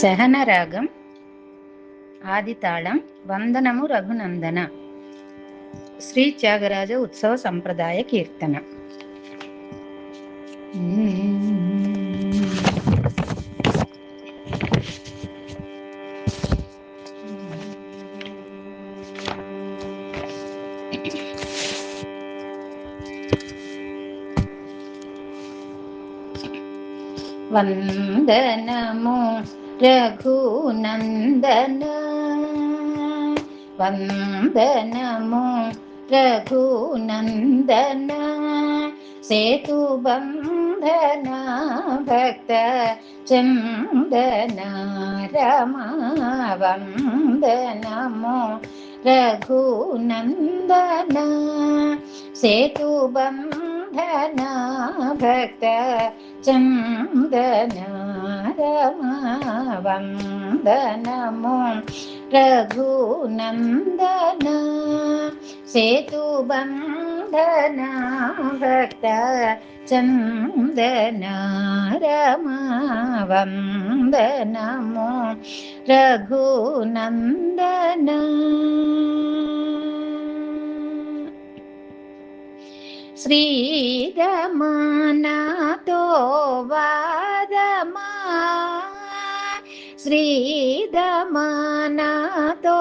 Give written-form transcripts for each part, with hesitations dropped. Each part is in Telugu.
సహన రాగం ఆదితాళం వందనము రఘునందన శ్రీ త్యాగరాజ ఉత్సవ సంప్రదాయ కీర్తన. వందనము రఘునందన, వందనము రఘునందన, సేతుబంధన భక్త చందన రమా. వందనము రఘునందన, సేతుబంధన భక్త చందన రమా. వందనము రఘునందన, సేతుబంధన భక్త చందన రమా. వందనము రఘునందన. శ్రీరమా నాతో వారమా, శ్రీరమా నాతో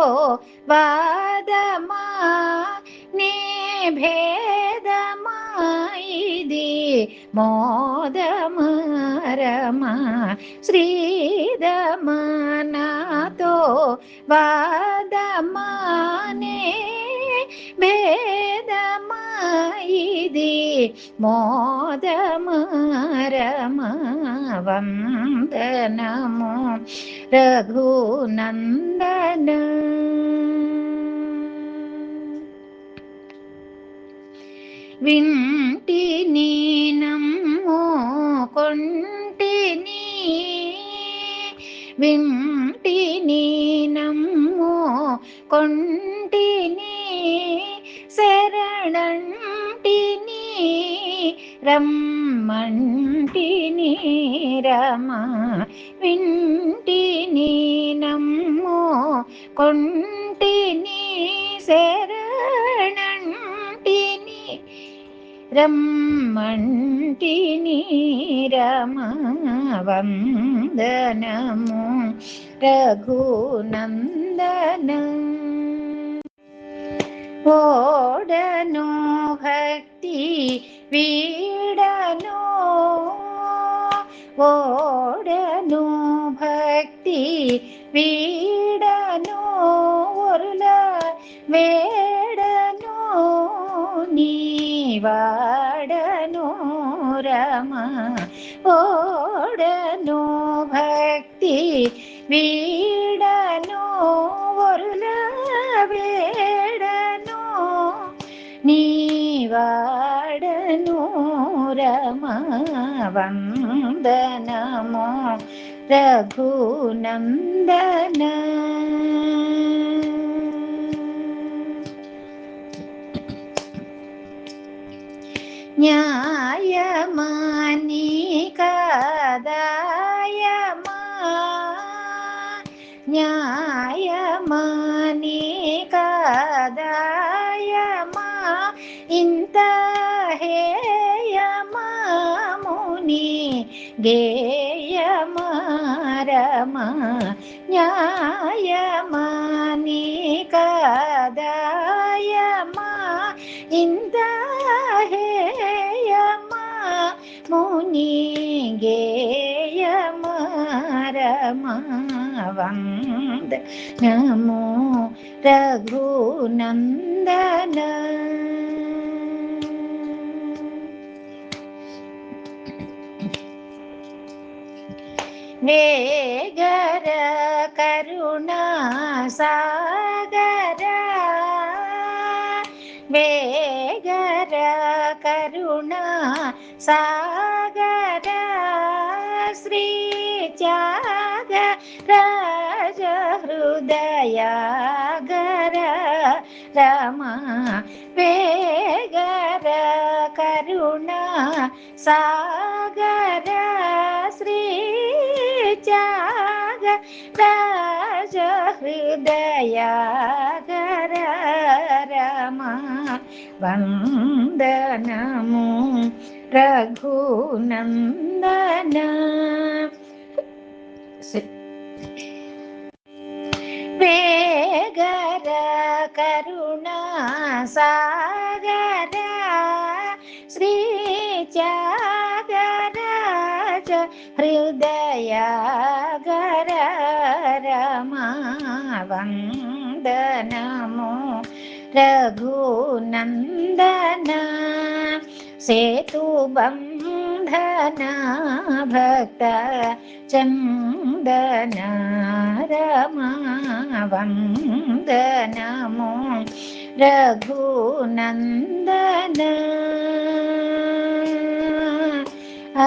వారమా, నే భేదమా ఇది మోదమా రమా. శ్రీరమా నాతో వారమా, నే భేదమా ఇది మోదమా రమా. వందనము రఘునందన. వింటిని నమ్ము కొంటిని, వింటిని నమ్ము కొంటిని, శరణంటిని రమ్మంటిని రమా. వింటిని నమ్ము కొంటిని, శరణంటిని రమ్మంటిని రమా. వందనము రఘునందన. ఓడను భక్తి వీడను, ఓడను భక్తి వీడను, ఒరుల వేడను నీవాడను రమా. ఓడను భక్తి వీడను, ఒరుల వేడను నీవాడను రమా. వందనము రఘునందన. న్యాయమా నీ కాదాయమా, న్యాయమా నీ కాదాయమా, ఇంత హేయమా ముని గేయమా రమా. న్యాయమా నీ కాదాయమా, ఇంత హేయమా ముని గేయమా రమా. వందనము రఘునందన. వేగర కరుణా సాగర, వేగర కరుణా సాగర, శ్రీ త్యాగరాజ హృదయాగర రమా. వేగర కరుణా సాగర, శ్రీ త్యాగ రాజ హృదయాగర రమ వందనము రఘునందన. వేగర కరుణా సాగర శ్రీత్యాగరాజ హృదయాగర రమా వందనము రఘునందన. సేతుబంధన భక్త చందన రమా వందనము రఘునందన. ఆ